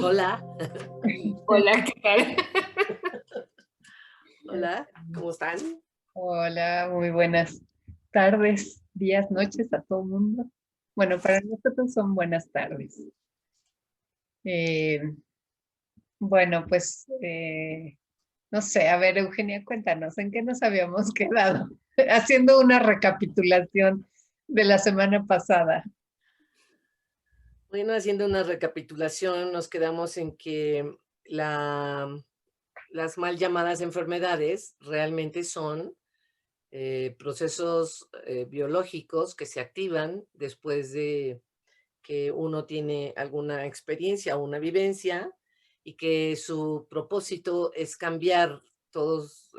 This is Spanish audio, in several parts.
Hola. Hola, ¿qué tal? Hola, ¿cómo están? Hola, muy buenas tardes, días, noches a todo el mundo. Bueno, para nosotros son buenas tardes. Eh, bueno, pues, no sé, a ver, Eugenia, cuéntanos, ¿en qué nos habíamos quedado? Haciendo una recapitulación de la semana pasada. Bueno, haciendo una recapitulación, nos quedamos en que las mal llamadas enfermedades realmente son procesos biológicos que se activan después de que uno tiene alguna experiencia o una vivencia y que su propósito es cambiar todos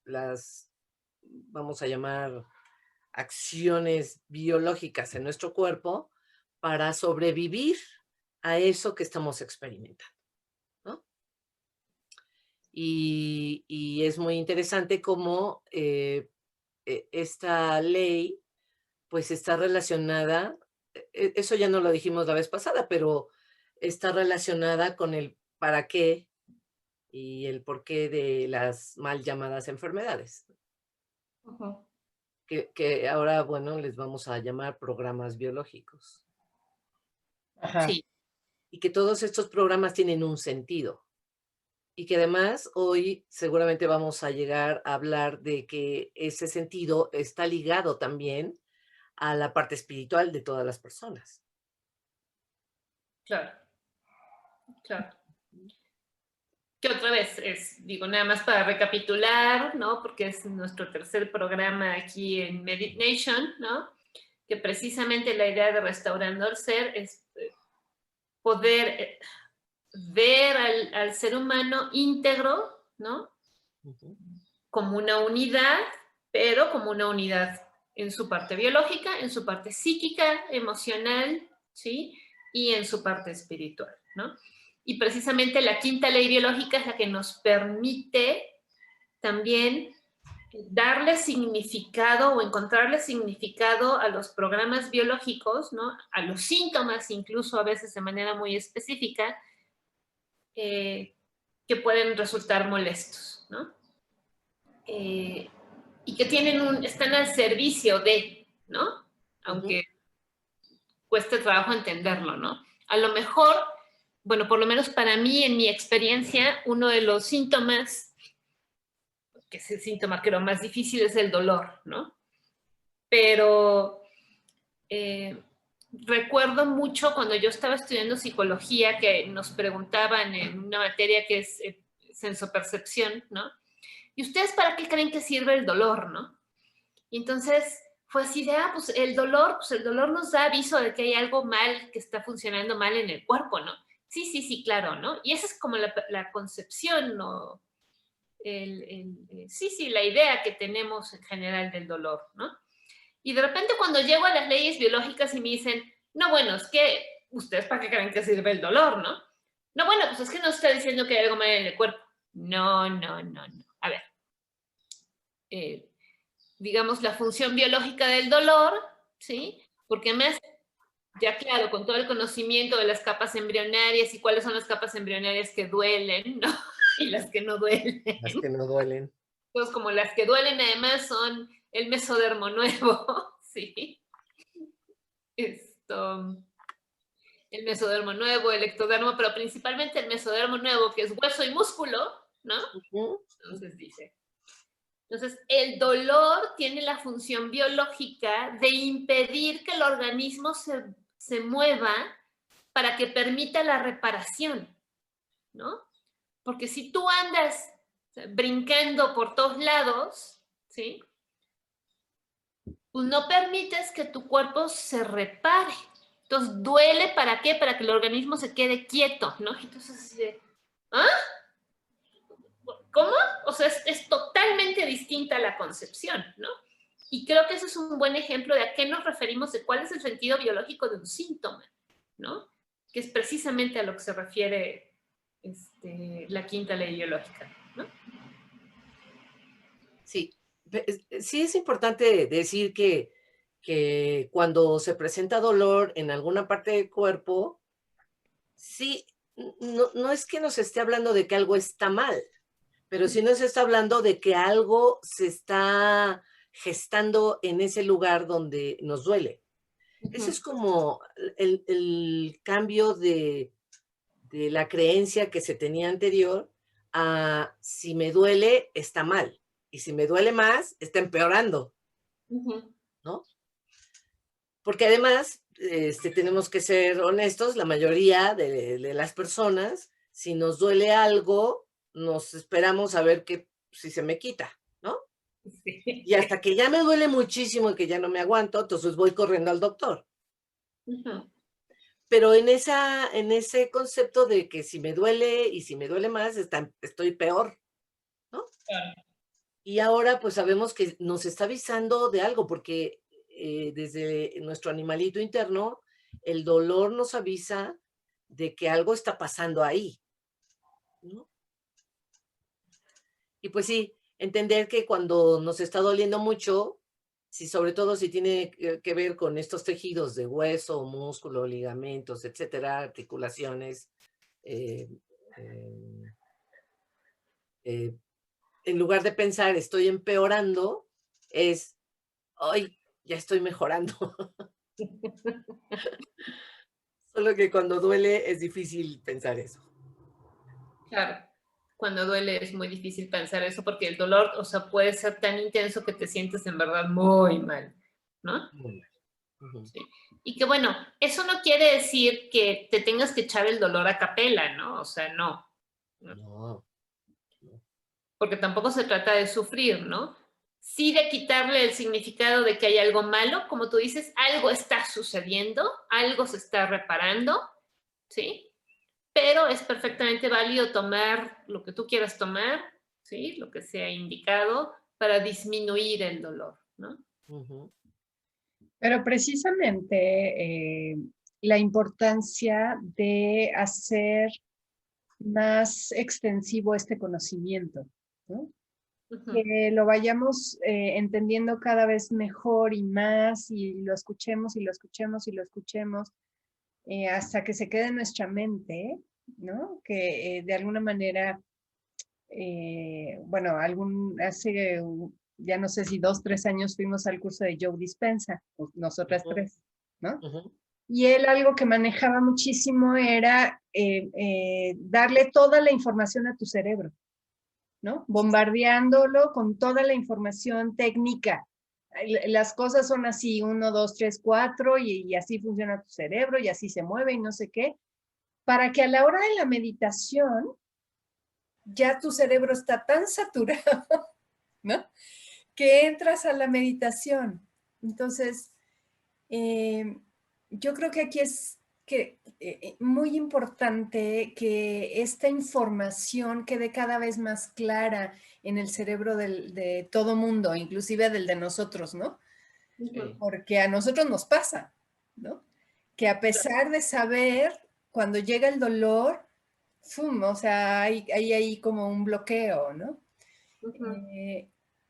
las, vamos a llamar, acciones biológicas en nuestro cuerpo para sobrevivir a eso que estamos experimentando, ¿no? Y es muy interesante cómo esta ley pues está relacionada, eso ya no lo dijimos la vez pasada, pero está relacionada con el para qué y el porqué de las mal llamadas enfermedades, Ujú. que ahora, bueno, les vamos a llamar programas biológicos. Ajá. Sí. Y que todos estos programas tienen un sentido. Y que además hoy seguramente vamos a llegar a hablar de que ese sentido está ligado también a la parte espiritual de todas las personas. Claro, claro. Que otra vez digo, nada más para recapitular, ¿no? Porque es nuestro tercer programa aquí en Medit Nation, ¿no? Que precisamente la idea de Restaurando el Ser es poder ver al ser humano íntegro, ¿no? Ujú. Como una unidad, pero como una unidad en su parte biológica, en su parte psíquica, emocional, ¿sí? Y en su parte espiritual, ¿no? Y precisamente la quinta ley biológica es la que nos permite también darle significado o encontrarle significado a los programas biológicos, ¿no? A los síntomas, incluso a veces de manera muy específica, que pueden resultar molestos, ¿no? Y que están al servicio de, ¿no? Aunque Ujú. cueste trabajo entenderlo, ¿no? A lo mejor, bueno, por lo menos para mí, en mi experiencia, uno de los síntomas, que es el síntoma creo más difícil, es el dolor, ¿no? Pero recuerdo mucho cuando yo estaba estudiando psicología que nos preguntaban en una materia que es sensopercepción, ¿no? ¿Y ustedes para qué creen que sirve el dolor, no? Y entonces fue así de, pues el dolor nos da aviso de que hay algo mal, que está funcionando mal en el cuerpo, ¿no? Sí, sí, sí, claro, ¿no? Y esa es como la concepción, ¿no? Sí, sí, la idea que tenemos en general del dolor, ¿no? Y de repente cuando llego a las leyes biológicas y me dicen, no, bueno, es que ustedes para qué creen que sirve el dolor, ¿no? No, bueno, pues es que no está diciendo que hay algo mal en el cuerpo. No, no, no, no. A ver, eh, digamos, la función biológica del dolor, ¿sí? Porque más, ya claro, con todo el conocimiento de las capas embrionarias y cuáles son las capas embrionarias que duelen, ¿no? Y las que no duelen. Las que no duelen. Entonces, como las que duelen además son el mesodermo nuevo, ¿sí? Esto, el mesodermo nuevo, el ectodermo, pero principalmente el mesodermo nuevo, que es hueso y músculo, ¿no? Ujú. Entonces dice, entonces, el dolor tiene la función biológica de impedir que el organismo se mueva para que permita la reparación, ¿no? Porque si tú andas brincando por todos lados, ¿sí? Pues no permites que tu cuerpo se repare. Entonces, duele ¿para qué? Para que el organismo se quede quieto, ¿no? Entonces, ¿ah? ¿Cómo? O sea, es totalmente distinta la concepción, ¿no? Y creo que ese es un buen ejemplo de a qué nos referimos, de cuál es el sentido biológico de un síntoma, ¿no? Que es precisamente a lo que se refiere la quinta ley biológica, ¿no? Sí, sí es importante decir que cuando se presenta dolor en alguna parte del cuerpo, sí no, no es que nos esté hablando de que algo está mal, pero sí nos está hablando de que algo se está gestando en ese lugar donde nos duele. Ese es como el cambio de la creencia que se tenía anterior a si me duele, está mal. Y si me duele más, está empeorando, ¿no? Porque además, tenemos que ser honestos, la mayoría de las personas, si nos duele algo, nos esperamos a ver que, si se me quita, ¿no? Sí. Y hasta que ya me duele muchísimo y que ya no me aguanto, entonces voy corriendo al doctor. Pero en ese concepto de que si me duele y si me duele más, estoy peor, ¿no? Claro. Y ahora pues sabemos que nos está avisando de algo, porque desde nuestro animalito interno, el dolor nos avisa de que algo está pasando ahí, ¿no? Y pues sí, entender que cuando nos está doliendo mucho, si sobre todo si tiene que ver con estos tejidos de hueso, músculo, ligamentos, etcétera, articulaciones, eh, eh, eh, en lugar de pensar estoy empeorando, es, ay, ya estoy mejorando. Solo que cuando duele es difícil pensar eso. Claro, cuando duele es muy difícil pensar eso porque el dolor, o sea, puede ser tan intenso que te sientes en verdad muy mal, ¿no? Sí. Y que bueno, eso no quiere decir que te tengas que echar el dolor a capela, ¿no? O sea, no. No. Porque tampoco se trata de sufrir, ¿no? Sí de quitarle el significado de que hay algo malo, como tú dices, algo está sucediendo, algo se está reparando, ¿sí? Pero es perfectamente válido tomar lo que tú quieras tomar, ¿sí? Lo que sea indicado para disminuir el dolor, ¿no? Pero precisamente la importancia de hacer más extensivo este conocimiento, ¿no? Que lo vayamos entendiendo cada vez mejor y más, y lo escuchemos y lo escuchemos y lo escuchemos, hasta que se quede en nuestra mente, ¿no? Que de alguna manera, bueno, hace, ya no sé si 2, 3 años fuimos al curso de Joe Dispenza, nosotras tres, ¿no? Y él algo que manejaba muchísimo era darle toda la información a tu cerebro, ¿no? Bombardeándolo con toda la información técnica. Las cosas son así, 1, 2, 3, 4, y así funciona tu cerebro, y así se mueve, y no sé qué, para que a la hora de la meditación ya tu cerebro está tan saturado, ¿no? Que entras a la meditación. Entonces, yo creo que aquí es muy importante que esta información quede cada vez más clara en el cerebro de todo mundo, inclusive del de nosotros, ¿no? Sí. Porque a nosotros nos pasa, ¿no? Que a pesar de saber, cuando llega el dolor, ¡fum! O sea, hay ahí como un bloqueo, ¿no?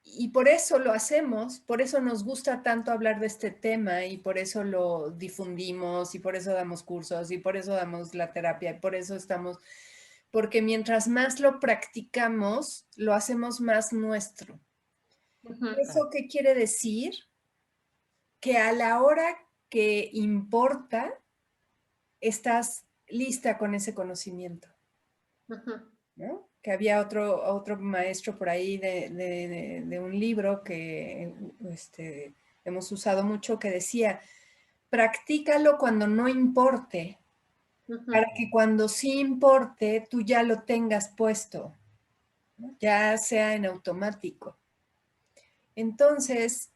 Y por eso lo hacemos, por eso nos gusta tanto hablar de este tema y por eso lo difundimos y por eso damos cursos y por eso damos la terapia y por eso estamos, porque mientras más lo practicamos, lo hacemos más nuestro. ¿Eso qué quiere decir? Que a la hora que importa, estás lista con ese conocimiento, ¿no? Que había otro maestro por ahí de un libro que hemos usado mucho que decía, practícalo cuando no importe, para que cuando sí importe, tú ya lo tengas puesto, ¿no? Ya sea en automático. Entonces,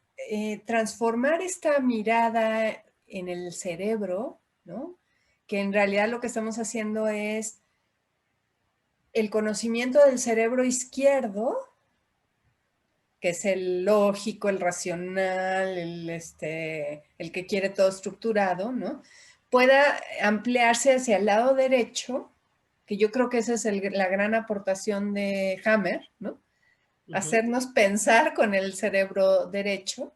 transformar esta mirada en el cerebro, ¿no? Que en realidad lo que estamos haciendo es el conocimiento del cerebro izquierdo, que es el lógico, el racional, el que quiere todo estructurado, ¿no? Pueda ampliarse hacia el lado derecho, que yo creo que esa es la gran aportación de Hammer, ¿no? Hacernos pensar con el cerebro derecho,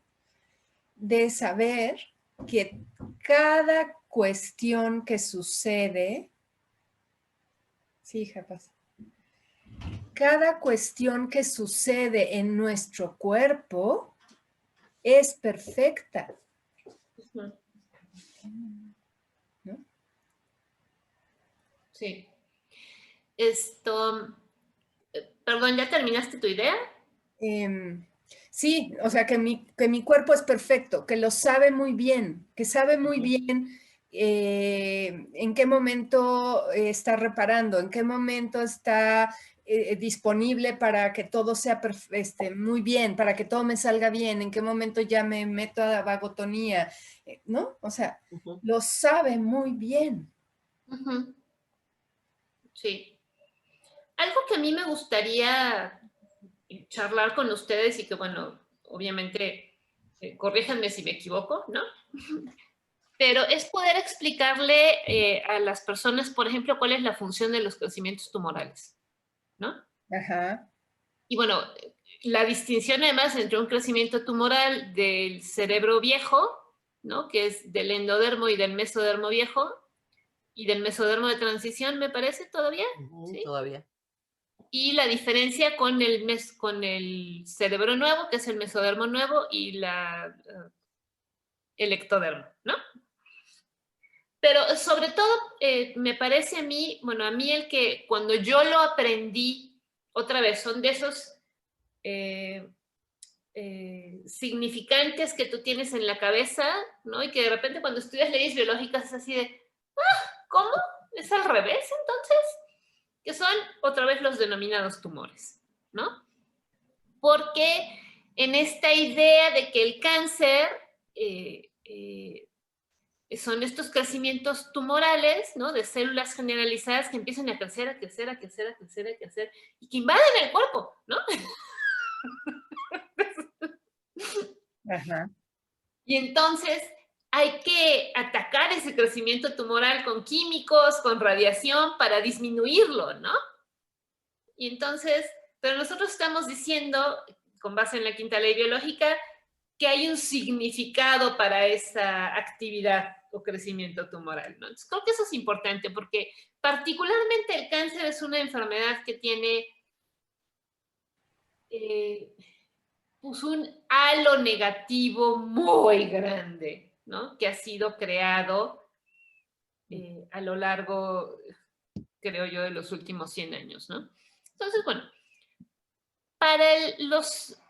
de saber que cada cuestión que sucede Sí, capaz. Cada cuestión que sucede en nuestro cuerpo es perfecta, ¿no? Sí. Perdón, ¿ya terminaste tu idea? Sí, o sea, que mi cuerpo es perfecto, que lo sabe muy bien, que sabe muy bien en qué momento está reparando, en qué momento está disponible para que todo sea muy bien, para que todo me salga bien, en qué momento ya me meto a vagotonía, ¿no? O sea, lo sabe muy bien. Sí. Algo que a mí me gustaría charlar con ustedes y que, bueno, obviamente, corríjanme si me equivoco, ¿no? Pero es poder explicarle a las personas, por ejemplo, cuál es la función de los crecimientos tumorales, ¿no? Ajá. Y bueno, la distinción además entre un crecimiento tumoral del cerebro viejo, ¿no? Que es del endodermo y del mesodermo viejo, y del mesodermo de transición, me parece, todavía, ¿sí? Todavía. Y la diferencia con el cerebro nuevo, que es el mesodermo nuevo, y el ectodermo, ¿no? Pero sobre todo, me parece a mí, bueno, a mí el que cuando yo lo aprendí, otra vez, son de esos significantes que tú tienes en la cabeza, ¿no? Y que de repente cuando estudias leyes biológicas es así de, ¿cómo? ¿Es al revés entonces? Que son otra vez los denominados tumores, ¿no? Porque en esta idea de que el cáncer son estos crecimientos tumorales, ¿no? De células generalizadas que empiezan a crecer, a crecer, a crecer, a crecer, a crecer, y que invaden el cuerpo, ¿no? Ajá. Y entonces hay que atacar ese crecimiento tumoral con químicos, con radiación, para disminuirlo, ¿no? Y entonces, pero nosotros estamos diciendo, con base en la quinta ley biológica, que hay un significado para esa actividad o crecimiento tumoral, ¿no? Entonces, creo que eso es importante porque particularmente el cáncer es una enfermedad que tiene pues un halo negativo muy grande, ¿no? Que ha sido creado a lo largo, creo yo, de los últimos 100 años, ¿no? Entonces, bueno, para los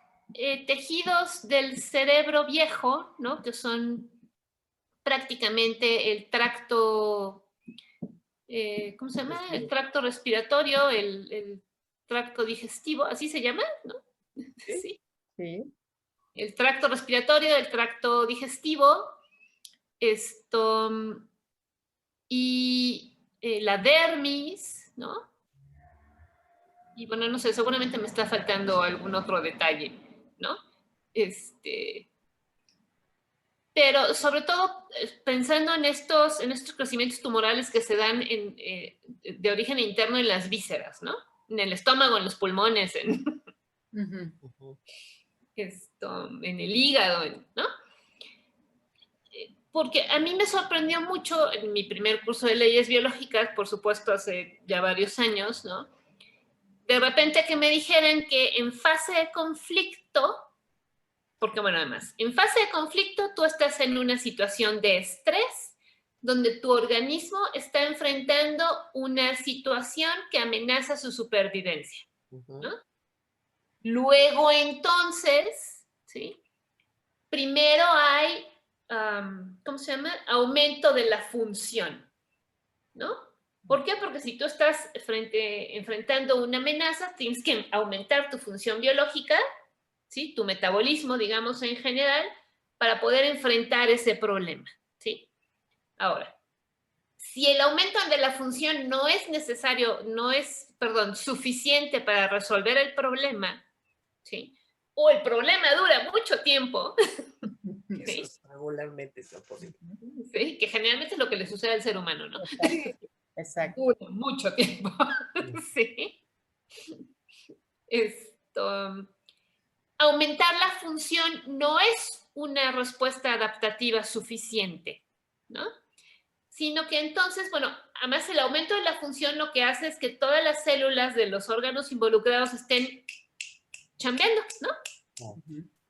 tejidos del cerebro viejo, ¿no? Que son prácticamente el tracto, ¿cómo se llama? El tracto respiratorio, el tracto digestivo, así se llama, ¿no? Sí. Sí. El tracto respiratorio, el tracto digestivo, y la dermis, ¿no? Y bueno, no sé, seguramente me está faltando algún otro detalle, ¿no? Pero sobre todo pensando en estos crecimientos tumorales que se dan de origen interno en las vísceras, ¿no? En el estómago, en los pulmones, en el hígado, ¿no? Porque a mí me sorprendió mucho en mi primer curso de leyes biológicas, por supuesto hace ya varios años, ¿no? De repente que me dijeran que en fase de conflicto, porque bueno, además, en fase de conflicto tú estás en una situación de estrés donde tu organismo está enfrentando una situación que amenaza su supervivencia, ¿no? Luego entonces, ¿sí? Primero hay, ¿cómo se llama? Aumento de la función, ¿no? ¿Por qué? Porque si tú estás enfrentando una amenaza, tienes que aumentar tu función biológica, ¿sí? Tu metabolismo, digamos, en general, para poder enfrentar ese problema, ¿sí? Ahora, si el aumento de la función no es suficiente para resolver el problema, ¿sí? O el problema dura mucho tiempo, Eso ¿sí? es regularmente es posible. ¿Sí? Que generalmente es lo que le sucede al ser humano, ¿no? Exacto. Dura mucho tiempo, ¿sí? Aumentar la función no es una respuesta adaptativa suficiente, ¿no? Sino que entonces, bueno, Además, el aumento de la función lo que hace es que todas las células de los órganos involucrados estén chambeando, ¿no?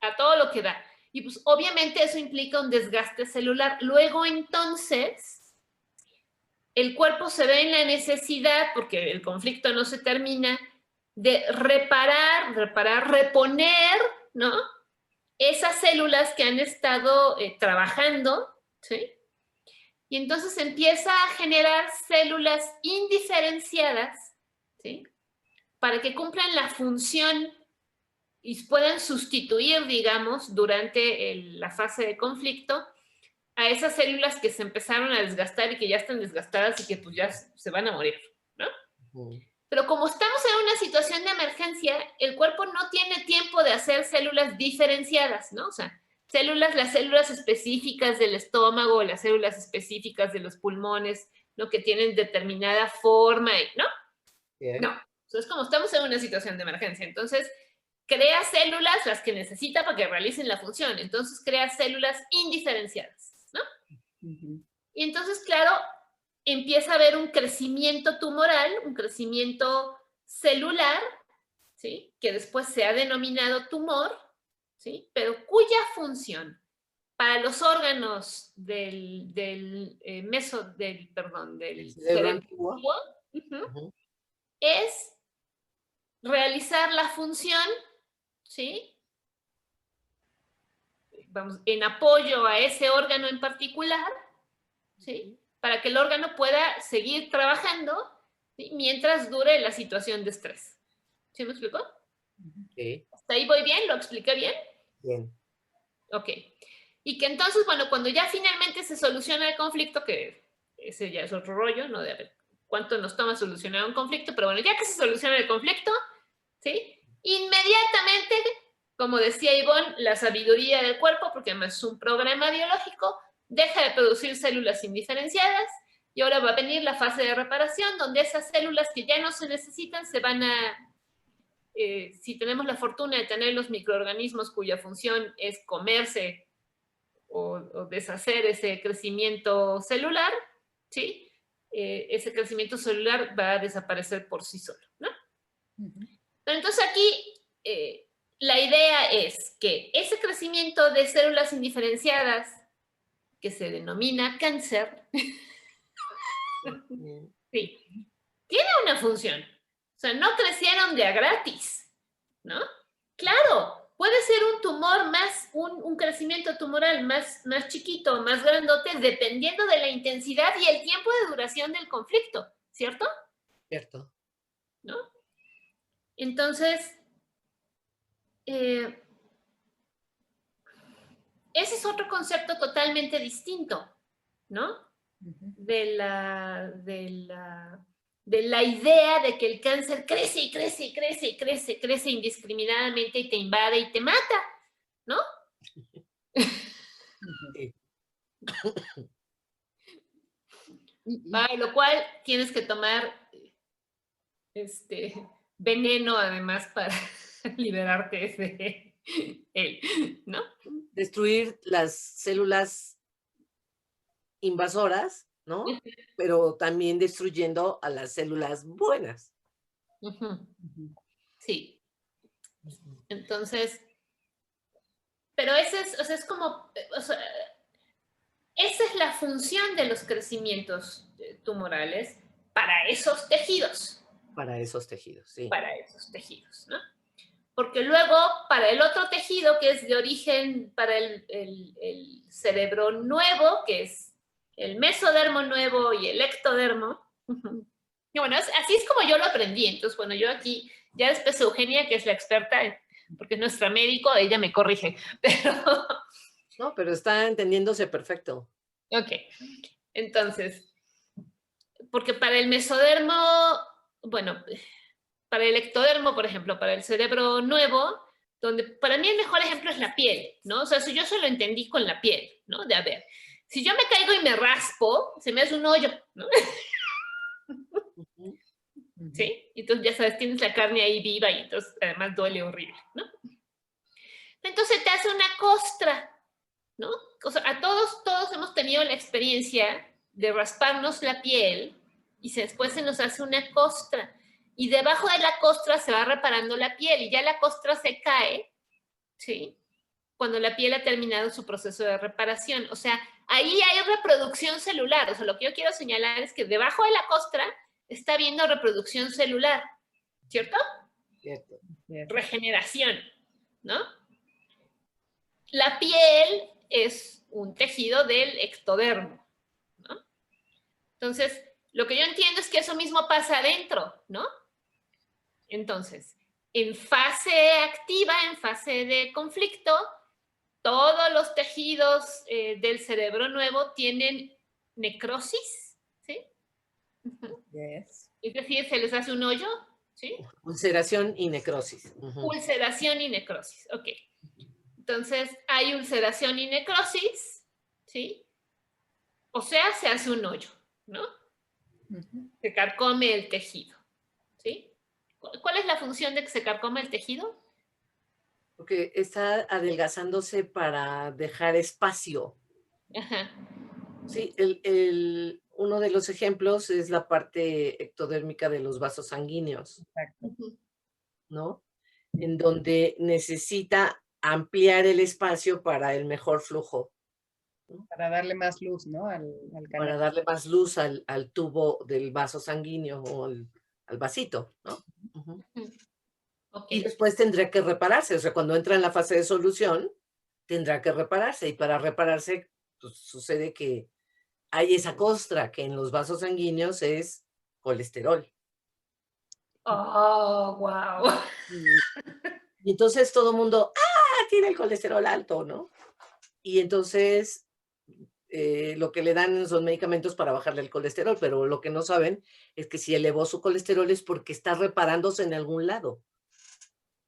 A todo lo que da. Y pues obviamente eso implica un desgaste celular. Luego entonces, el cuerpo se ve en la necesidad, porque el conflicto no se termina, de reponer, ¿no? Esas células que han estado trabajando, ¿sí? Y entonces empieza a generar células indiferenciadas, ¿sí? Para que cumplan la función y puedan sustituir, digamos, durante la fase de conflicto a esas células que se empezaron a desgastar y que ya están desgastadas y que pues ya se van a morir, ¿no? Pero como estamos en una situación de emergencia, el cuerpo no tiene tiempo de hacer células diferenciadas, ¿no? O sea, las células específicas del estómago, las células específicas de los pulmones, ¿no? Que tienen determinada forma, ¿no? Bien. No. Entonces, como estamos en una situación de emergencia, entonces crea células, las que necesita para que realicen la función. Entonces crea células indiferenciadas, ¿no? Y entonces, claro, empieza a haber un crecimiento tumoral, un crecimiento celular, ¿sí? Que después se ha denominado tumor, ¿sí? Pero cuya función para los órganos del cerebro antiguo, es realizar la función, ¿sí? Vamos, en apoyo a ese órgano en particular, ¿sí? Para que el órgano pueda seguir trabajando, ¿sí? Mientras dure la situación de estrés. ¿Sí me explicó? Sí. ¿Hasta ahí voy bien? ¿Lo expliqué bien? Bien. Ok. Y que entonces, bueno, cuando ya finalmente se soluciona el conflicto, que ese ya es otro rollo, ¿no? De a ver cuánto nos toma solucionar un conflicto, pero bueno, ya que se soluciona el conflicto, ¿sí? Inmediatamente, como decía Ivonne, la sabiduría del cuerpo, porque además es un programa biológico, deja de producir células indiferenciadas y ahora va a venir la fase de reparación, donde esas células que ya no se necesitan se van a... si tenemos la fortuna de tener los microorganismos cuya función es comerse o deshacer ese crecimiento celular, ¿sí? Ese crecimiento celular va a desaparecer por sí solo, ¿no? Pero entonces aquí la idea es que ese crecimiento de células indiferenciadas, que se denomina cáncer, sí, tiene una función. O sea, no crecieron de a gratis, ¿no? Claro, puede ser un tumor más, un crecimiento tumoral más chiquito, más grandote, dependiendo de la intensidad y el tiempo de duración del conflicto, ¿cierto? Cierto. ¿No? Entonces, ese es otro concepto totalmente distinto, ¿no? De la idea de que el cáncer crece y crece y crece y crece, crece indiscriminadamente y te invade y te mata, ¿no? Sí. Para lo cual tienes que tomar veneno además para liberarte de él, ¿no? Destruir las células invasoras, ¿no? Pero también destruyendo a las células buenas. Sí. Entonces, pero ese es, o sea, es como, o sea, esa es la función de los crecimientos tumorales para esos tejidos. Para esos tejidos, sí. Para esos tejidos, ¿no? Porque luego, para el otro tejido, que es de origen para el cerebro nuevo, que es el mesodermo nuevo y el ectodermo. Y bueno, así es como yo lo aprendí. Entonces, bueno, yo aquí, ya después Eugenia, que es la experta, porque es nuestra médico, ella me corrige, pero... No, pero está entendiéndose perfecto. Ok, entonces, porque para el mesodermo, bueno, para el ectodermo, por ejemplo, para el cerebro nuevo, donde para mí el mejor ejemplo es la piel, ¿no? O sea, si yo se lo entendí con la piel, ¿no? De a ver, si yo me caigo y me raspo, se me hace un hoyo, ¿no? ¿Sí? Y entonces, ya sabes, tienes la carne ahí viva y entonces además duele horrible, ¿no? Entonces te hace una costra, ¿no? O sea, todos hemos tenido la experiencia de rasparnos la piel, y después se nos hace una costra. Y debajo de la costra se va reparando la piel y ya la costra se cae, ¿sí? Cuando la piel ha terminado su proceso de reparación. O sea, ahí hay reproducción celular. O sea, lo que yo quiero señalar es que debajo de la costra está habiendo reproducción celular, ¿cierto? Cierto. Regeneración, ¿no? La piel es un tejido del ectodermo, ¿no? Entonces, lo que yo entiendo es que eso mismo pasa adentro, ¿no? Entonces, en fase activa, en fase de conflicto, todos los tejidos del cerebro nuevo tienen necrosis, ¿sí? Yes. Es decir, se les hace un hoyo, ¿sí? Ulceración y necrosis. Ulceración y necrosis, ok. Entonces, hay ulceración y necrosis, ¿sí? O sea, se hace un hoyo, ¿no? Se carcome el tejido, ¿sí? ¿Cuál es la función de que se carcome el tejido? Porque está adelgazándose para dejar espacio. Ajá. Sí, uno de los ejemplos es la parte ectodérmica de los vasos sanguíneos, Exacto. ¿no? En donde necesita ampliar el espacio para el mejor flujo, ¿no? Para darle más luz, ¿no? Al Para canal. darle más luz al tubo del vaso sanguíneo o al vasito, ¿no? Ok. Y después tendrá que repararse, o sea, cuando entra en la fase de solución, tendrá que repararse, y para repararse, pues, sucede que hay esa costra que en los vasos sanguíneos es colesterol. Oh, wow. Y entonces todo el mundo, tiene el colesterol alto, ¿no? Y entonces lo que le dan son medicamentos para bajarle el colesterol, pero lo que no saben es que si elevó su colesterol es porque está reparándose en algún lado.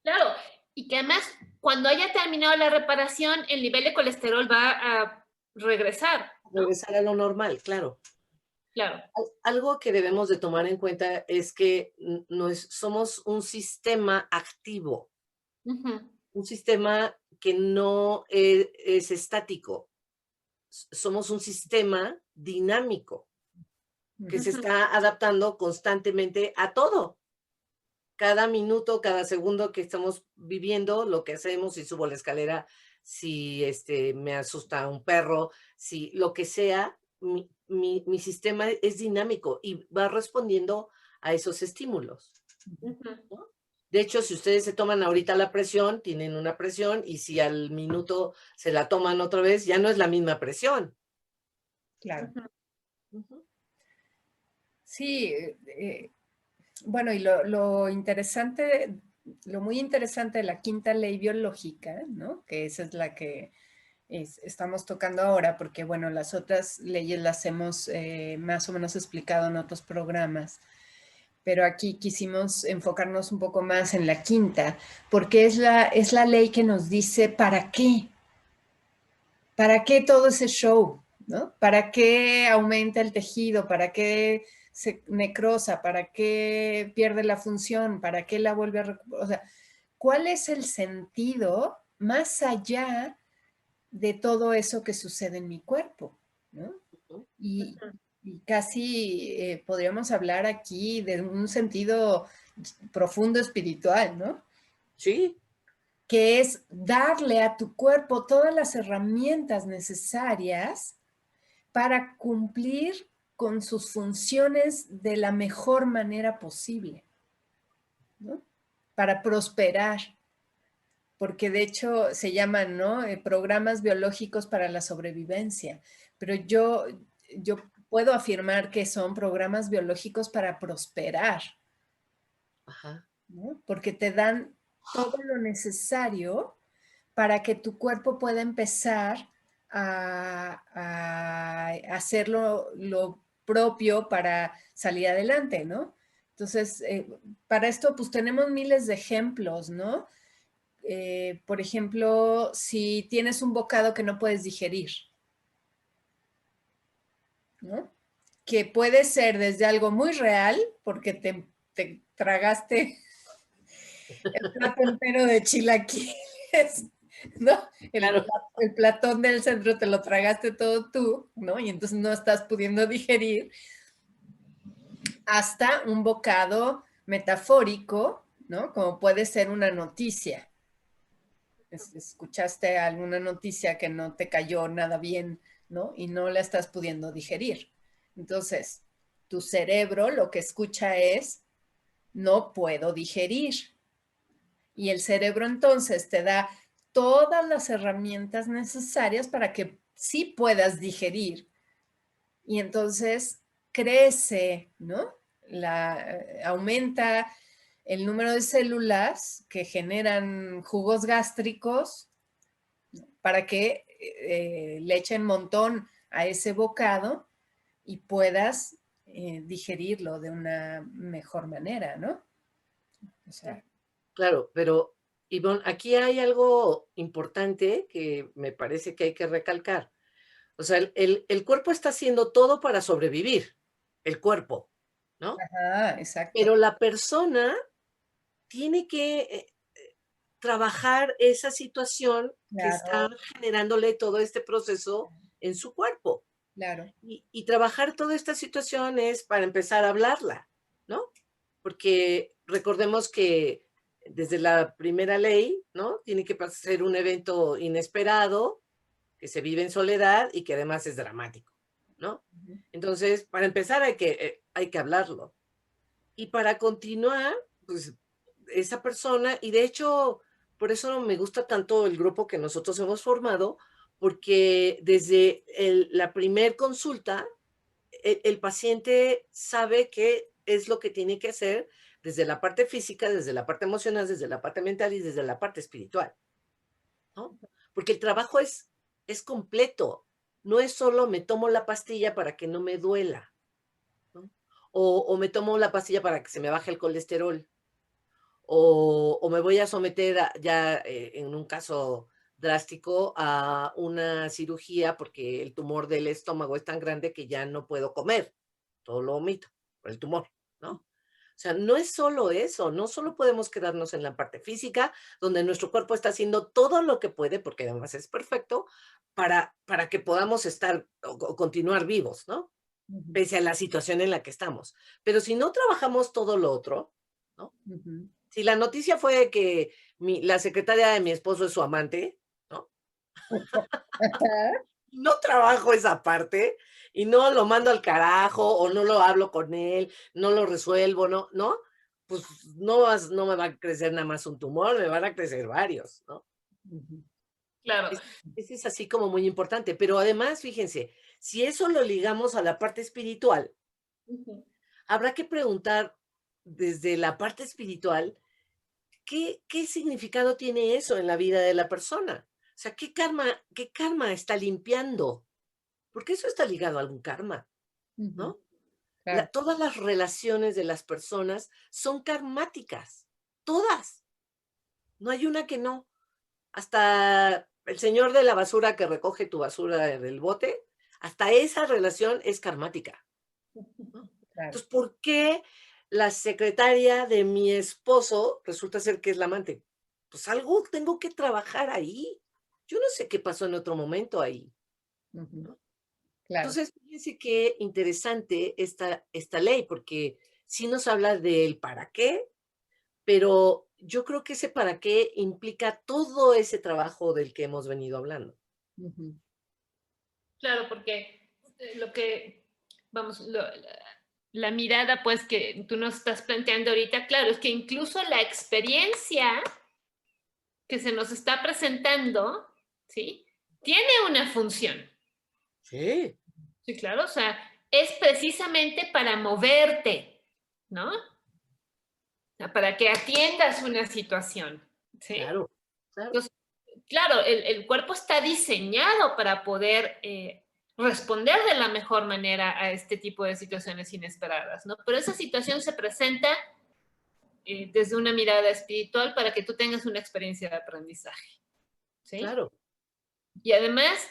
Claro, y que además, cuando haya terminado la reparación, el nivel de colesterol va a regresar, ¿no? Regresar a lo normal, claro. Claro. Algo que debemos de tomar en cuenta es que somos un sistema activo, un sistema que no es estático. Somos un sistema dinámico que se está adaptando constantemente a todo. Cada minuto, cada segundo que estamos viviendo, lo que hacemos, si subo la escalera, si me asusta un perro, si lo que sea, mi sistema es dinámico y va respondiendo a esos estímulos, ¿no? De hecho, si ustedes se toman ahorita la presión, tienen una presión, y si al minuto se la toman otra vez, ya no es la misma presión. Claro. Sí, bueno, y lo interesante, lo muy interesante de la quinta ley biológica, ¿no? Que esa es la que estamos tocando ahora, porque, bueno, las otras leyes las hemos más o menos explicado en otros programas, pero aquí quisimos enfocarnos un poco más en la quinta, porque es la ley que nos dice para qué todo ese show, ¿no? ¿Para qué aumenta el tejido? ¿Para qué se necrosa? ¿Para qué pierde la función? ¿Para qué la vuelve a... O sea, ¿cuál es el sentido más allá de todo eso que sucede en mi cuerpo? ¿No? Y casi podríamos hablar aquí de un sentido profundo espiritual, ¿no? Sí. Que es darle a tu cuerpo todas las herramientas necesarias para cumplir con sus funciones de la mejor manera posible, ¿no? Para prosperar, porque de hecho se llaman, ¿no? Programas biológicos para la sobrevivencia, pero yo puedo afirmar que son programas biológicos para prosperar, ¿no? Porque te dan todo lo necesario para que tu cuerpo pueda empezar a hacer lo propio para salir adelante, ¿no? Entonces, para esto, pues tenemos miles de ejemplos, ¿no? Por ejemplo, si tienes un bocado que no puedes digerir, ¿no? Que puede ser desde algo muy real, porque te tragaste el plato entero de chilaquiles, ¿no? Claro. El platón del centro te lo tragaste todo tú, ¿no? Y entonces no estás pudiendo digerir. hasta un bocado metafórico, ¿no? Como puede ser una noticia. Escuchaste alguna noticia que no te cayó nada bien, ¿no? Y no la estás pudiendo digerir. Entonces, tu cerebro lo que escucha es, no puedo digerir. Y el cerebro entonces te da todas las herramientas necesarias para que sí puedas digerir. Y entonces crece, ¿no? Aumenta el número de células que generan jugos gástricos para que le echen montón a ese bocado y puedas digerirlo de una mejor manera, ¿no? O sea, Claro, pero Ivonne, aquí hay algo importante que me parece que hay que recalcar. O sea, el cuerpo está haciendo todo para sobrevivir, el cuerpo, ¿no? ajá, exacto. Pero la persona tiene que trabajar esa situación que está Claro, generándole todo este proceso en su cuerpo. claro. Y trabajar toda esta situación es para empezar a hablarla, ¿no? Porque recordemos que desde la primera ley, ¿no? Tiene que ser un evento inesperado, que se vive en soledad y que además es dramático, ¿no? Entonces, para empezar hay que hablarlo. Y para continuar, pues esa persona, y de hecho, por eso me gusta tanto el grupo que nosotros hemos formado, porque desde la primer consulta, el paciente sabe qué es lo que tiene que hacer desde la parte física, desde la parte emocional, desde la parte mental y desde la parte espiritual, ¿no? Porque el trabajo es completo, no es solo me tomo la pastilla para que no me duela, ¿no? O me tomo la pastilla para que se me baje el colesterol, o me voy a someter ya en un caso drástico a una cirugía porque el tumor del estómago es tan grande que ya no puedo comer, todo lo omito por el tumor, ¿no? O sea, no es solo eso, no solo podemos quedarnos en la parte física, donde nuestro cuerpo está haciendo todo lo que puede, porque además es perfecto, para que podamos estar o continuar vivos, ¿no? Pese a la situación en la que estamos. Pero si no trabajamos todo lo otro, ¿no? Si la noticia fue que la secretaria de mi esposo es su amante, ¿no? No trabajo esa parte y no lo mando al carajo o no lo hablo con él, no lo resuelvo, ¿no? Pues no me va a crecer nada más un tumor, me van a crecer varios, ¿no? Claro. Ese es así como muy importante, pero además, fíjense, si eso lo ligamos a la parte espiritual, habrá que preguntar desde la parte espiritual, ¿qué significado tiene eso en la vida de la persona? O sea, qué karma está limpiando? Porque eso está ligado a algún karma, ¿no? Claro. Todas las relaciones de las personas son karmáticas, todas. No hay una que no. Hasta el señor de la basura que recoge tu basura del bote, hasta esa relación es karmática, ¿no? Claro. Entonces, ¿por qué la secretaria de mi esposo resulta ser que es la amante? Pues algo tengo que trabajar ahí. Yo no sé qué pasó en otro momento ahí, ¿no? Claro. Entonces, fíjense qué interesante esta ley, porque sí nos habla del para qué, pero yo creo que ese para qué implica todo ese trabajo del que hemos venido hablando. Claro, porque lo que, vamos, la mirada pues que tú nos estás planteando ahorita, claro, es que incluso la experiencia que se nos está presentando, ¿sí? Tiene una función. Sí. Sí, claro, o sea, es precisamente para moverte, ¿no? O sea, para que atiendas una situación, ¿sí? Claro, claro. Entonces, claro, el cuerpo está diseñado para poder responder de la mejor manera a este tipo de situaciones inesperadas, ¿no? Pero esa situación se presenta desde una mirada espiritual para que tú tengas una experiencia de aprendizaje, ¿sí? Claro. Y además,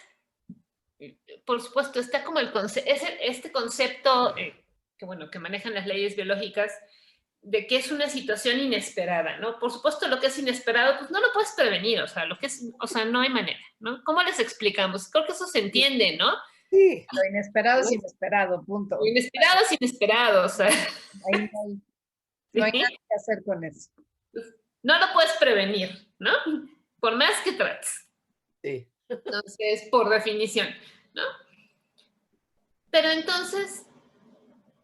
por supuesto, está como este concepto que manejan las leyes biológicas de que es una situación inesperada, ¿no? Por supuesto, lo que es inesperado, pues no lo puedes prevenir, o sea, no hay manera, ¿no? ¿Cómo les explicamos? Creo que eso se entiende, ¿no? Sí. Lo inesperado es inesperado, punto. Lo inesperado es inesperado, o sea, Ahí no hay nada ¿sí? que hacer con eso. No lo puedes prevenir, ¿no? Por más que trates. Sí. Entonces, por definición, ¿no? Pero entonces,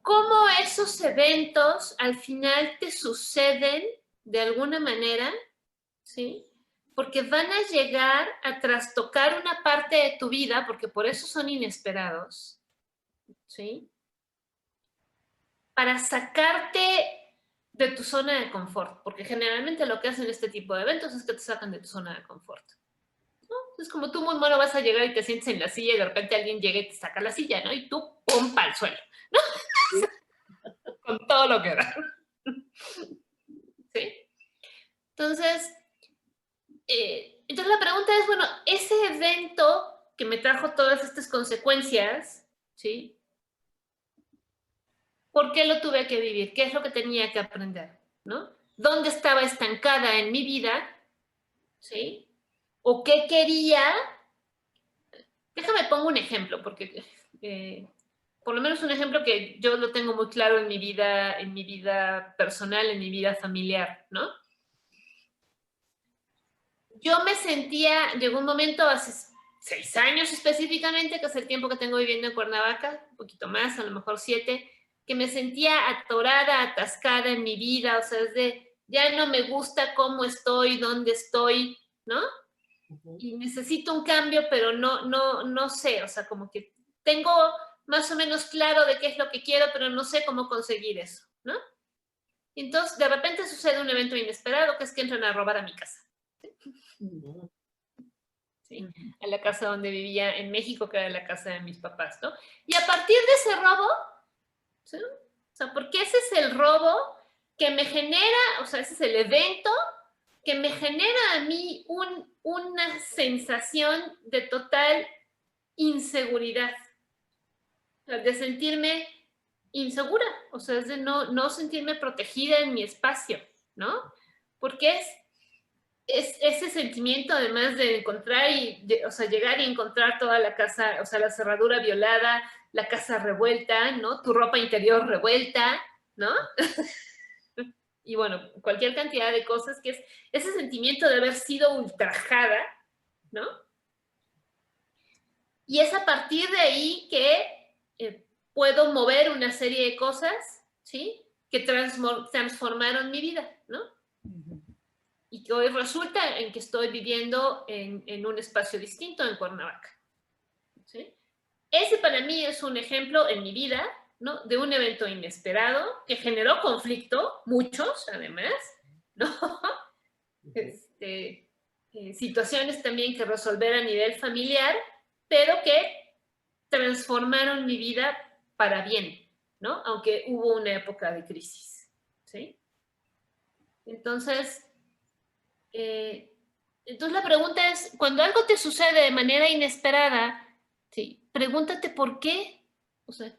¿cómo esos eventos al final te suceden de alguna manera? ¿Sí? Porque van a llegar a trastocar una parte de tu vida, porque por eso son inesperados, ¿sí? Para sacarte de tu zona de confort, porque generalmente lo que hacen este tipo de eventos es que te sacan de tu zona de confort. ¿No? Es como tú muy bueno vas a llegar y te sientes en la silla y de repente alguien llega y te saca la silla, ¿no? Y tú, pum, al suelo, ¿no? Sí. Con todo lo que da. ¿Sí? Entonces, entonces la pregunta es, bueno, ese evento que me trajo todas estas consecuencias, ¿sí? ¿Por qué lo tuve que vivir? ¿Qué es lo que tenía que aprender? ¿No? ¿Dónde estaba estancada en mi vida? ¿Sí? ¿O qué quería? Déjame pongo un ejemplo, porque por lo menos un ejemplo que yo lo tengo muy claro en mi vida personal, en mi vida familiar, ¿no? Yo me sentía, llegó un momento hace 6 años específicamente, que es el tiempo que tengo viviendo en Cuernavaca, un poquito más, a lo mejor 7, que me sentía atorada, atascada en mi vida, o sea, es de, ya no me gusta cómo estoy, dónde estoy, ¿no? Y necesito un cambio, pero no sé, o sea, como que tengo más o menos claro de qué es lo que quiero, pero no sé cómo conseguir eso, ¿no? Entonces, de repente sucede un evento inesperado, que es que entran a robar a mi casa. ¿Sí? A la casa donde vivía en México, que era la casa de mis papás, ¿no? Y a partir de ese robo, ¿sí? O sea, porque ese es el robo que me genera, o sea, ese es el evento que me genera a mí una sensación de total inseguridad, de sentirme insegura, o sea, es de no sentirme protegida en mi espacio, ¿no? Porque es ese sentimiento además de encontrar o sea, llegar y encontrar toda la casa, o sea, la cerradura violada, la casa revuelta, ¿no? Tu ropa interior revuelta, ¿no? Y bueno, cualquier cantidad de cosas que es ese sentimiento de haber sido ultrajada, ¿no? Y es a partir de ahí que puedo mover una serie de cosas, ¿sí? Que transformaron mi vida, ¿no? Y que hoy resulta en que estoy viviendo en un espacio distinto en Cuernavaca, ¿sí? Ese para mí es un ejemplo en mi vida, ¿no? De un evento inesperado que generó conflicto, muchos además, ¿no? Situaciones también que resolver a nivel familiar, pero que transformaron mi vida para bien, ¿no? Aunque hubo una época de crisis, ¿sí? Entonces, entonces la pregunta es, cuando algo te sucede de manera inesperada, ¿sí? Pregúntate por qué, o sea,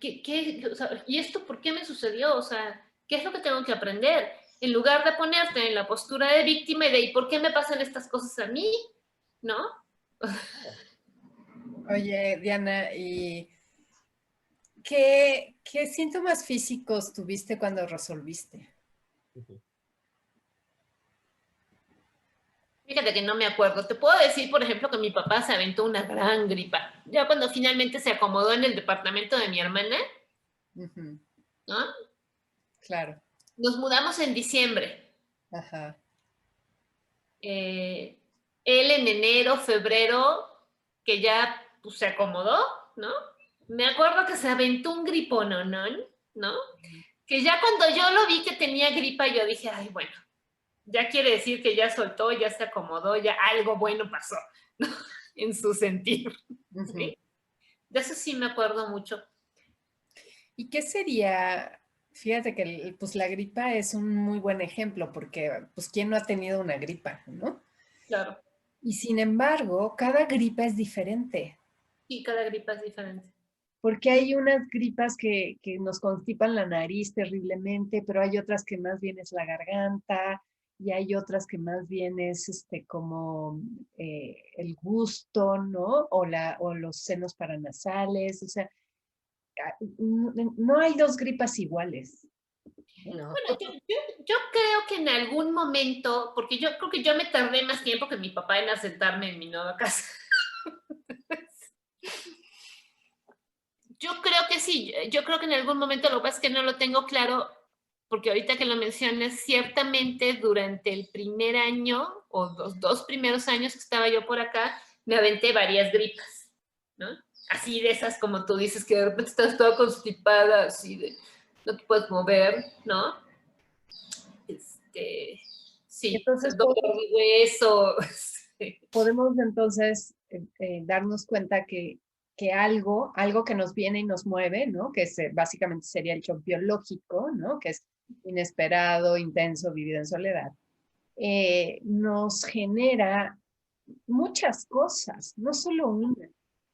o sea, ¿y esto por qué me sucedió? O sea, ¿qué es lo que tengo que aprender? En lugar de ponerte en la postura de víctima y de, ¿y por qué me pasan estas cosas a mí? ¿No? Oye, Diana, ¿y qué síntomas físicos tuviste cuando resolviste? Fíjate que no me acuerdo. Te puedo decir, por ejemplo, que mi papá se aventó una gran gripa. Ya cuando finalmente se acomodó en el departamento de mi hermana, Ujú, ¿no? claro. Nos mudamos en diciembre. Ajá. Él en enero, febrero, que ya pues, se acomodó, ¿no? Me acuerdo que se aventó un gripononón, ¿no? Que ya cuando yo lo vi que tenía gripa, yo dije, ay, bueno, ya quiere decir que ya soltó, ya se acomodó, ya algo bueno pasó, ¿no? En su sentir, Ujú. ¿sí? De eso sí me acuerdo mucho. ¿Y qué sería? Fíjate que pues la gripa es un muy buen ejemplo porque pues quién no ha tenido una gripa, ¿no? Claro. Y sin embargo, cada gripa es diferente, Y cada gripa es diferente. porque hay unas gripas que nos constipan la nariz terriblemente, pero hay otras que más bien es la garganta y hay otras que más bien es como el gusto, ¿no? O los senos paranasales, o sea, no hay dos gripas iguales. No. Bueno, yo creo que en algún momento, porque yo creo que yo me tardé más tiempo que mi papá en asentarme en mi nueva casa. Yo creo que sí, yo creo que en algún momento, lo que pasa es que no lo tengo claro, porque ahorita que lo mencionas, ciertamente durante el primer año o los 2 primeros años que estaba yo por acá, me aventé varias gripas, ¿no? Así de esas como tú dices, que de repente estás toda constipada, así de no te puedes mover, ¿no? Sí, o sea, Entonces dolor de hueso. Sí. podemos entonces darnos cuenta que algo que nos viene y nos mueve, ¿no? Que básicamente sería el shock biológico, ¿no? Que es inesperado, intenso, vivido en soledad, nos genera muchas cosas, no solo una,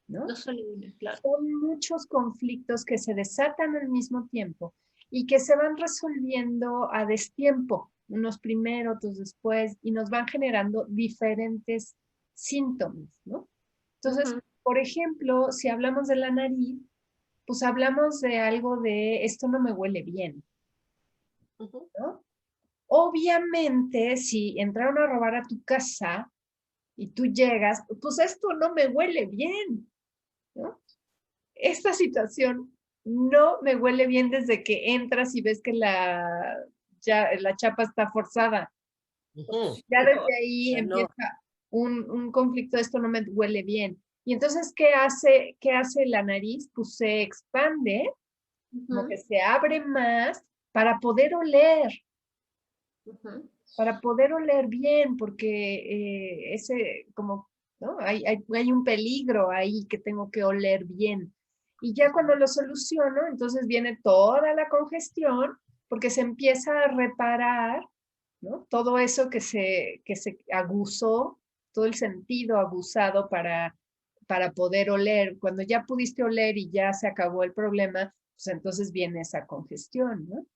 ¿no? No solo una, claro. Son muchos conflictos que se desatan al mismo tiempo y que se van resolviendo a destiempo, unos primero, otros después, y nos van generando diferentes síntomas, ¿no? Entonces, por ejemplo, si hablamos de la nariz, pues hablamos de algo de esto no me huele bien, ¿no? Obviamente, si entraron a robar a tu casa y tú llegas, pues esto no me huele bien, ¿no? Esta situación no me huele bien desde que entras y ves que ya la chapa está forzada. Ya desde ahí Ya no. empieza un conflicto, esto no me huele bien. Y entonces, qué hace la nariz? Pues se expande, como que se abre más para poder oler, bien, porque como, ¿no? Hay un peligro ahí que tengo que oler bien. Y ya cuando lo soluciono, entonces viene toda la congestión, porque se empieza a reparar, ¿no? Todo eso que se aguzó, todo el sentido abusado para poder oler. Cuando ya pudiste oler y ya se acabó el problema, pues entonces viene esa congestión, ¿no?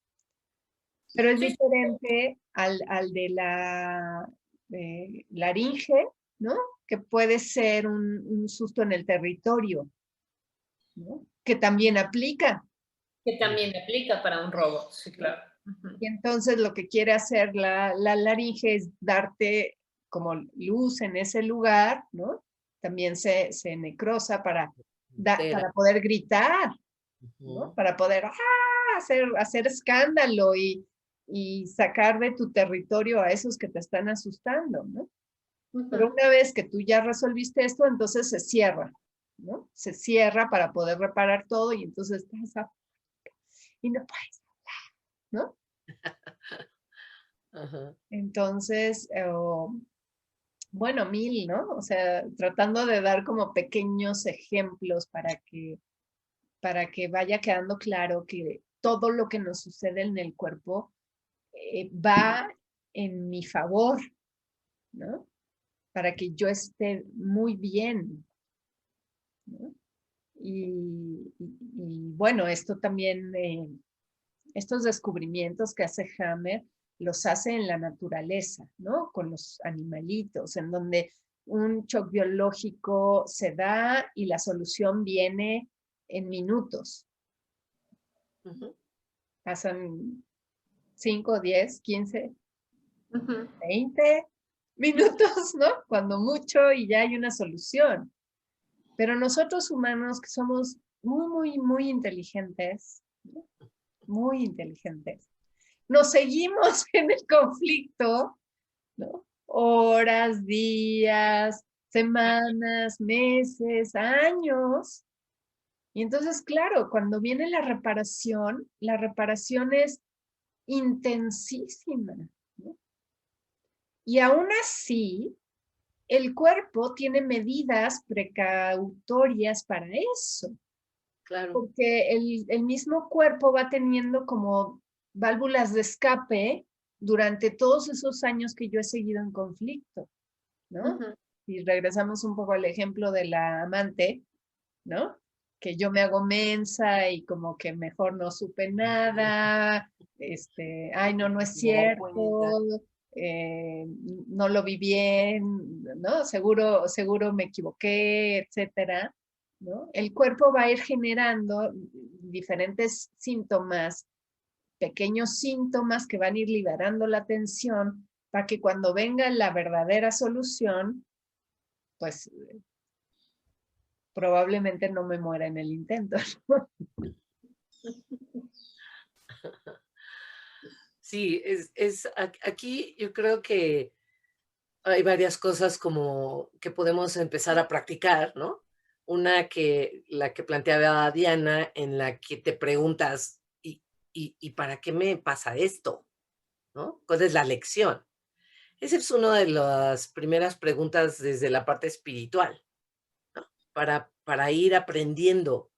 Pero es Sí, diferente al de la laringe, ¿no? Que puede ser un susto en el territorio, ¿no? Que también aplica. que también aplica para un robo, sí, claro. Y entonces lo que quiere hacer la laringe es darte como luz en ese lugar, ¿no? También se necrosa para poder gritar, ¿no? Para poder hacer escándalo y sacar de tu territorio a esos que te están asustando, ¿no? Pero una vez que tú ya resolviste esto, entonces se cierra, ¿no? Se cierra para poder reparar todo y entonces estás y no puedes, ¿no? Ajá. Entonces, bueno, ¿no? O sea, tratando de dar como pequeños ejemplos para que vaya quedando claro que todo lo que nos sucede en el cuerpo va en mi favor, ¿no? Para que yo esté muy bien, ¿no? Y bueno, esto también, estos descubrimientos que hace Hammer, los hace en la naturaleza, ¿no? Con los animalitos, en donde un shock biológico se da y la solución viene en minutos. Pasan 5, 10, 15, 20 minutos, ¿no? Cuando mucho y ya hay una solución. Pero nosotros humanos que somos muy, muy, muy inteligentes, ¿no? Muy inteligentes, nos seguimos en el conflicto, ¿no? Horas, días, semanas, meses, años. Y entonces, claro, cuando viene la reparación es intensísima, ¿no? Y aún así, el cuerpo tiene medidas precautorias para eso, Claro. porque el mismo cuerpo va teniendo como válvulas de escape durante todos esos años que yo he seguido en conflicto, ¿no? Y regresamos un poco al ejemplo de la amante, ¿no? Que yo me hago mensa y como que mejor no supe nada, ay, no es Me da cierto, cuenta. no lo vi bien, ¿no? Seguro me equivoqué, etcétera, ¿no? El cuerpo va a ir generando diferentes síntomas, pequeños síntomas que van a ir liberando la tensión para que cuando venga la verdadera solución, pues probablemente no me muera en el intento, ¿no? Sí, aquí yo creo que hay varias cosas como que podemos empezar a practicar, ¿no? Una la que planteaba Diana, en la que te preguntas, ¿y para qué me pasa esto? ¿No? ¿Cuál es la lección? Esa es una de las primeras preguntas desde la parte espiritual, ¿no? Para ir aprendiendo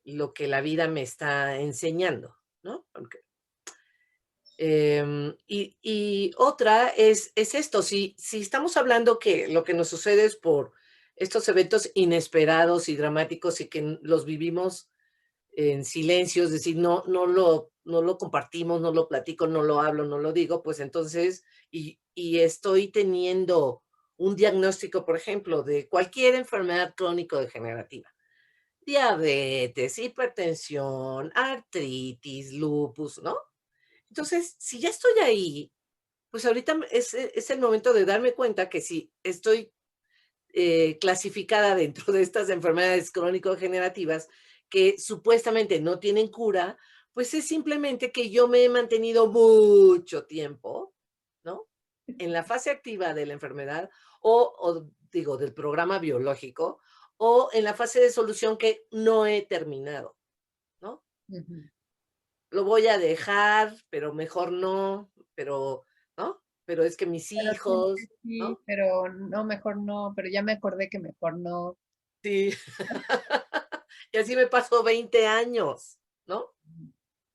lo que la vida me está enseñando, ¿no? Y otra es esto, si estamos hablando que lo que nos sucede es por estos eventos inesperados y dramáticos y que los vivimos en silencio, es decir, no lo compartimos, no lo platico, no lo hablo, no lo digo, pues entonces, y estoy teniendo un diagnóstico, por ejemplo, de cualquier enfermedad crónico-degenerativa, diabetes, hipertensión, artritis, lupus, ¿no? Entonces, si ya estoy ahí, pues ahorita es el momento de darme cuenta que si estoy clasificada dentro de estas enfermedades crónico-degenerativas que supuestamente no tienen cura, pues es simplemente que yo me he mantenido mucho tiempo, ¿no? En la fase activa de la enfermedad digo, del programa biológico, o en la fase de solución que no he terminado, ¿no? Ujú. Lo voy a dejar, pero mejor no, pero, ¿no? Pero es que mis Pero siento que hijos, sí, ¿no? pero no, mejor no, pero ya me acordé que mejor no. Sí. Y así me pasó 20 años, ¿no?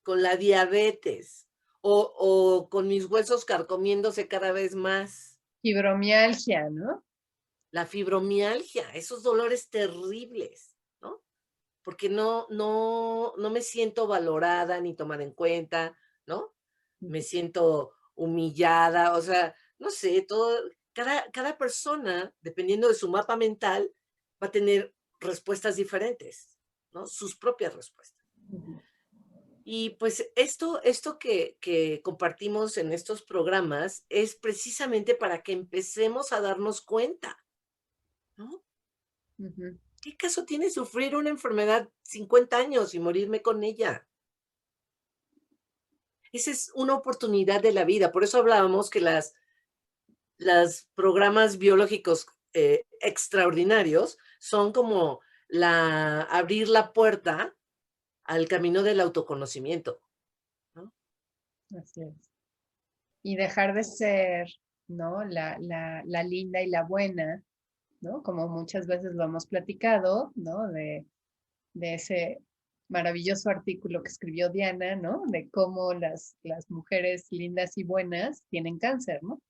Con la diabetes o con mis huesos carcomiéndose cada vez más. Fibromialgia, ¿no? La fibromialgia, esos dolores terribles, ¿no? Porque no me siento valorada ni tomada en cuenta, ¿no? Me siento humillada, o sea, no sé, cada persona, dependiendo de su mapa mental, va a tener respuestas diferentes, ¿no? Sus propias respuestas. Ujú. Y pues esto que compartimos en estos programas es precisamente para que empecemos a darnos cuenta, ¿no? Ujú. ¿Qué caso tiene sufrir una enfermedad 50 años y morirme con ella? Esa es una oportunidad de la vida. Por eso hablábamos que las programas biológicos extraordinarios son como abrir la puerta al camino del autoconocimiento, ¿no? Así es. Y dejar de ser, ¿no? La linda y la buena, ¿no? Como muchas veces lo hemos platicado, ¿no? De ese maravilloso artículo que escribió Diana, ¿no? De cómo las mujeres lindas y buenas tienen cáncer, ¿no?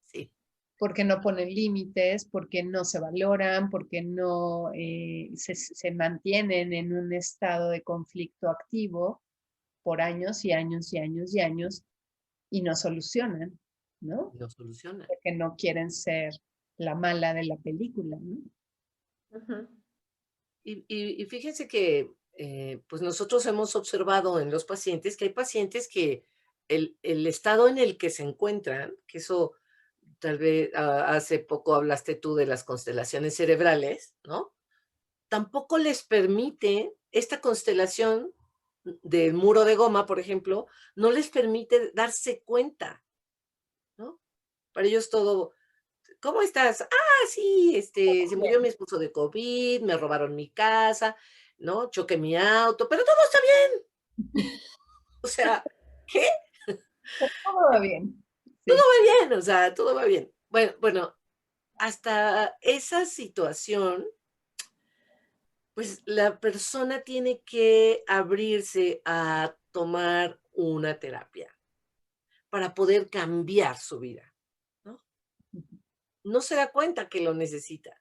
Sí, Porque no ponen límites, porque no se valoran, porque no se mantienen en un estado de conflicto activo por años y años y años y años y no solucionan, ¿no? lo soluciona. Porque no quieren ser la mala de la película, ¿no? Ujú. Y fíjense que pues nosotros hemos observado en los pacientes que hay pacientes que el estado en el que se encuentran, que eso tal vez hace poco hablaste tú de las constelaciones cerebrales, ¿no? Tampoco les permite esta constelación del muro de goma, por ejemplo, no les permite darse cuenta, ¿no? Para ellos todo, ¿cómo estás? Ah, sí, se murió mi esposo de COVID, me robaron mi casa, ¿no? Choqué mi auto, pero todo está bien. O sea, ¿qué? Todo va bien. Todo Sí. va bien, o sea, todo va bien. Bueno, hasta esa situación, pues la persona tiene que abrirse a tomar una terapia para poder cambiar su vida, ¿no? No se da cuenta que lo necesita.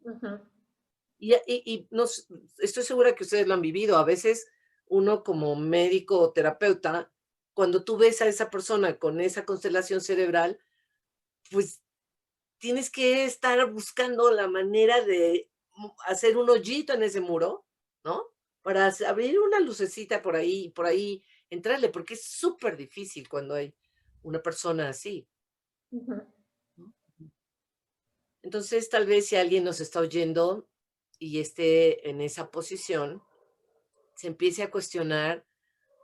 Ujú. Estoy segura que ustedes lo han vivido. A veces uno como médico o terapeuta cuando tú ves a esa persona con esa constelación cerebral, pues tienes que estar buscando la manera de hacer un hoyito en ese muro, ¿no? Para abrir una lucecita por ahí entrarle, porque es súper difícil cuando hay una persona así, Ujú. ¿no? Entonces, tal vez si alguien nos está oyendo y esté en esa posición, se empiece a cuestionar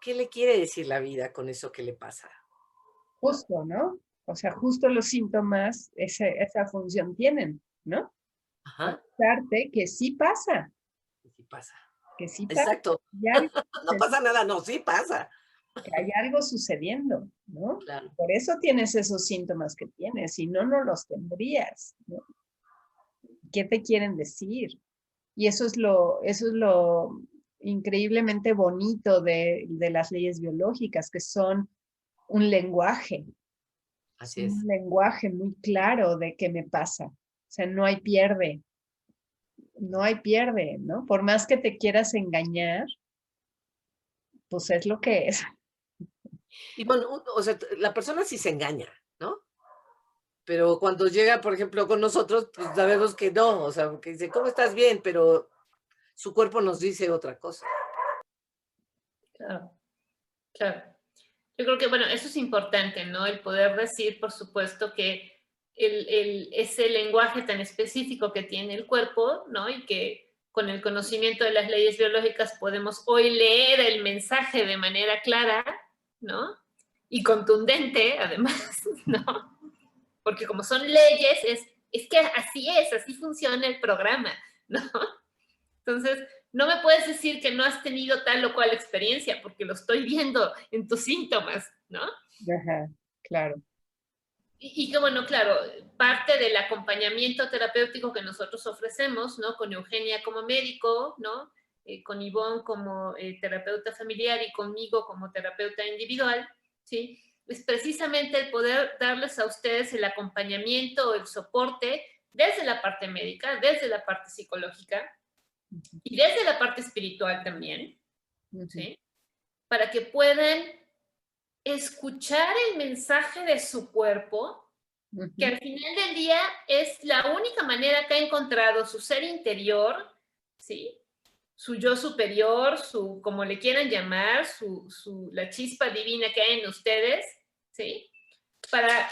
qué le quiere decir la vida con eso que le pasa. Justo, ¿no? O sea, justo los síntomas esa función tienen, ¿no? Ajá, Avisarte que sí pasa, y sí pasa. que sí pasa, Exacto. que hay algo No pasa nada, no, sí pasa. que hay algo sucediendo, ¿no? Claro, Por eso tienes esos síntomas que tienes, si no, no los tendrías, ¿no? ¿Qué te quieren decir? Y eso es lo increíblemente bonito de las leyes biológicas, que son así son un es. lenguaje muy claro de qué me pasa. O sea, no hay pierde, no hay pierde, ¿no? Por más que te quieras engañar, pues es lo que es. Y bueno, o sea, la persona sí se engaña, ¿no? Pero cuando llega, por ejemplo, con nosotros, pues sabemos que no, o sea, que dice, ¿cómo estás? Bien, pero su cuerpo nos dice otra cosa. Claro, claro. Yo creo que, bueno, eso es importante, ¿no? El poder decir, por supuesto, que ese lenguaje tan específico que tiene el cuerpo, ¿no? Y que con el conocimiento de las leyes biológicas podemos hoy leer el mensaje de manera clara, ¿no? Y contundente, además, ¿no? Porque como son leyes, es que así funciona el programa, ¿no? Entonces, no me puedes decir que no has tenido tal o cual experiencia, porque lo estoy viendo en tus síntomas, ¿no? Ajá, claro. Y que bueno, claro, parte del acompañamiento terapéutico que nosotros ofrecemos, ¿no? Con Eugenia como médico, ¿no? Con Ivonne como terapeuta familiar y conmigo como terapeuta individual, ¿sí? Es precisamente el poder darles a ustedes el acompañamiento o el soporte desde la parte médica, desde la parte psicológica y desde la parte espiritual también, Ujú, ¿sí? Para que puedan escuchar el mensaje de su cuerpo, que ujú, al final del día es la única manera que ha encontrado su ser interior, ¿sí? Su yo superior, su, como le quieran llamar, la chispa divina que hay en ustedes, ¿sí? Para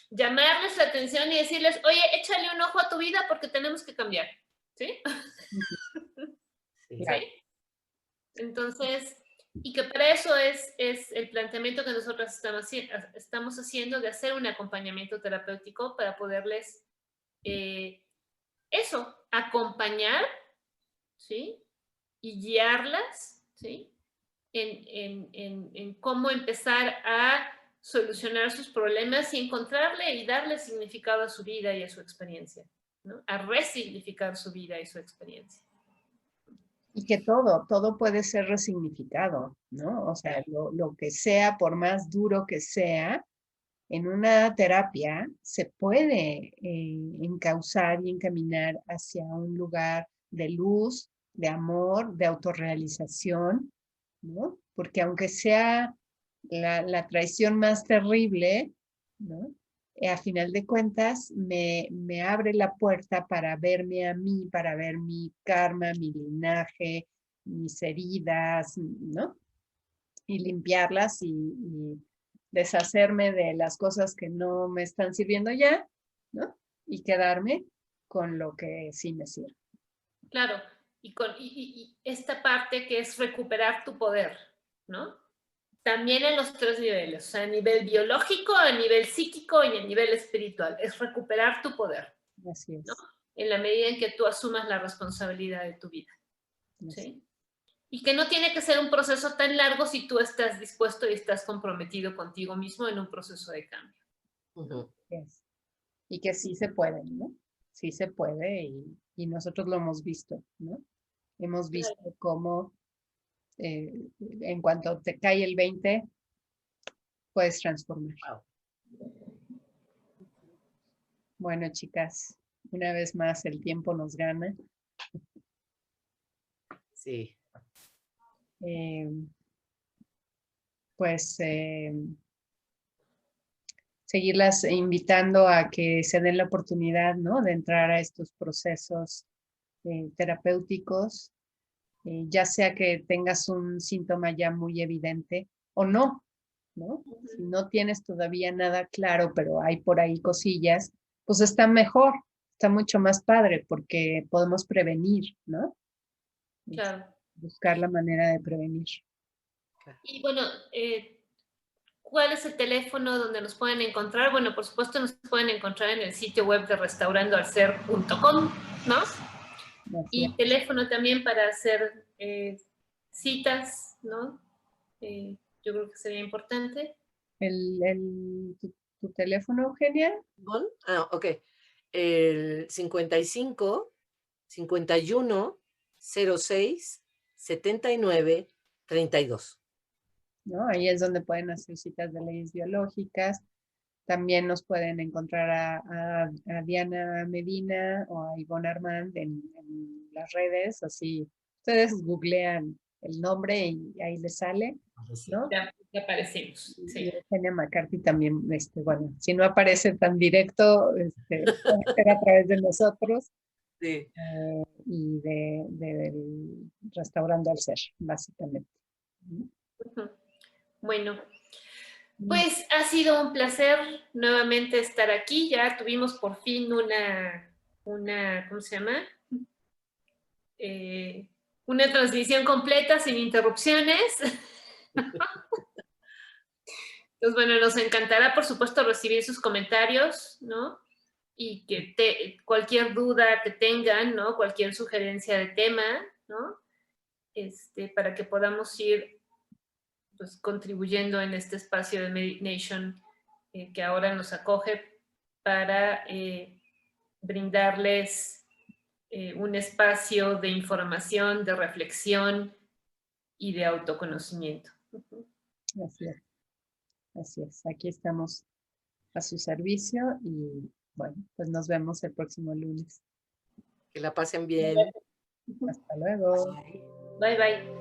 llamarles la atención y decirles, oye, échale un ojo a tu vida porque tenemos que cambiar, ¿sí? ujú, Sí. claro. ¿Sí? Entonces, y que para eso es el planteamiento que nosotros estamos haciendo de hacer un acompañamiento terapéutico para poderles eso, acompañar, ¿sí? Y guiarlas, ¿sí? En cómo empezar a solucionar sus problemas y encontrarle y darle significado a su vida y a su experiencia, ¿no? A resignificar su vida y su experiencia. Y que todo puede ser resignificado, ¿no? O sea, lo que sea, por más duro que sea, en una terapia se puede encauzar y encaminar hacia un lugar de luz, de amor, de autorrealización, ¿no? Porque aunque sea la traición más terrible, ¿no? A final de cuentas me abre la puerta para verme a mí, para ver mi karma, mi linaje, mis heridas, ¿no? Y limpiarlas y deshacerme de las cosas que no me están sirviendo ya, ¿no? Y quedarme con lo que sí me sirve. Claro, y esta parte que es recuperar tu poder, ¿no? También en los tres niveles, o sea, a nivel biológico, a nivel psíquico y a nivel espiritual, es recuperar tu poder, Así ¿no? es. En la medida en que tú asumas la responsabilidad de tu vida, Así ¿sí? Y que no tiene que ser un proceso tan largo si tú estás dispuesto y estás comprometido contigo mismo en un proceso de cambio, ¿no? Ujú. es. Y que sí se puede, ¿no? Sí se puede y nosotros lo hemos visto, ¿no? Hemos Claro. visto cómo en cuanto te cae el 20, puedes transformar. Wow. Bueno, chicas, una vez más el tiempo nos gana. Sí. Eh, pues seguirlas invitando a que se den la oportunidad, ¿no? De entrar a estos procesos terapéuticos, ya sea que tengas un síntoma ya muy evidente o no, ¿no? Si no tienes todavía nada claro, pero hay por ahí cosillas, pues está mejor, está mucho más padre porque podemos prevenir, ¿no? Claro. Buscar la manera de prevenir. Y bueno, ¿cuál es el teléfono donde nos pueden encontrar? Bueno, por supuesto nos pueden encontrar en el sitio web de restaurandoalser.com, ¿no? Y teléfono también para hacer citas, ¿no? Yo creo que sería importante. ¿Tu teléfono, Eugenia? Ok. El 55 51 06 79 32. ¿No? Ahí es donde pueden hacer citas de leyes biológicas. También nos pueden encontrar a Diana Medina o a Ivonne Armand en las redes. Así ustedes googlean el nombre y ahí les sale, ¿no? Ya aparecemos. Sí. Y Eugenia McCarthy también, bueno, si no aparece tan directo, puede ser a través de nosotros. Sí. Y del Restaurando al Ser, básicamente. Bueno, pues ha sido un placer nuevamente estar aquí. Ya tuvimos por fin una ¿cómo se llama? Una transmisión completa sin interrupciones. Entonces, bueno, nos encantará, por supuesto, recibir sus comentarios, ¿no? Y que cualquier duda que tengan, ¿no? Cualquier sugerencia de tema, ¿no? Para que podamos ir pues, contribuyendo en este espacio de Medination que ahora nos acoge para brindarles un espacio de información, de reflexión y de autoconocimiento. Así es. Así es. Aquí estamos a su servicio y bueno, pues nos vemos el próximo lunes. Que la pasen bien. Hasta luego. Bye, bye.